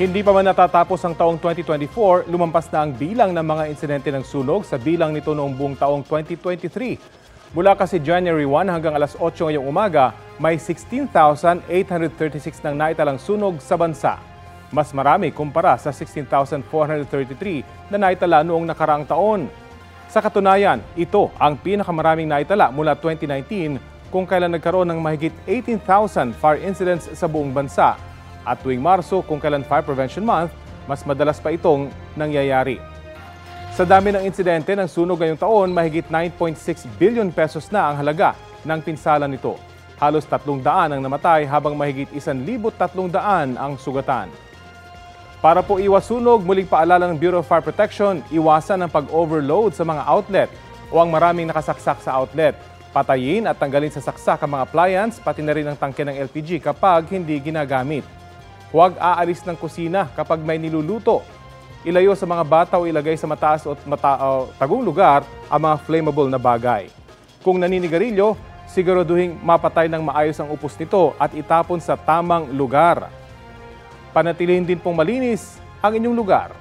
Hindi pa man natatapos ang taong 2024, lumampas na ang bilang ng mga insidente ng sunog sa bilang nito noong buong taong 2023. Mula kasi January 1 hanggang alas 8 ngayong umaga, may 16,836 nang naitalang sunog sa bansa. Mas marami kumpara sa 16,433 na naitala noong nakaraang taon. Sa katunayan, ito ang pinakamaraming naitala mula 2019 kung kailan nagkaroon ng mahigit 18,000 fire incidents sa buong bansa. At tuwing Marso, kung kailan Fire Prevention Month, mas madalas pa itong nangyayari. Sa dami ng insidente ng sunog ngayong taon, mahigit 9.6 billion pesos na ang halaga ng pinsala nito. Halos 300 ang namatay habang mahigit 1,300 ang sugatan. Para po iwas sunog, muling paalala ng Bureau of Fire Protection, iwasan ang pag-overload sa mga outlet o ang maraming nakasaksak sa outlet. Patayin at tanggalin sa saksak ang mga appliance, pati na rin ang tangke ng LPG kapag hindi ginagamit. Huwag aalis ng kusina kapag may niluluto. Ilayo sa mga bata o ilagay sa mataas o tagong lugar ang mga flammable na bagay. Kung naninigarilyo, siguraduhin mapatay ng maayos ang upos nito at itapon sa tamang lugar. Panatilihin din pong malinis ang inyong lugar.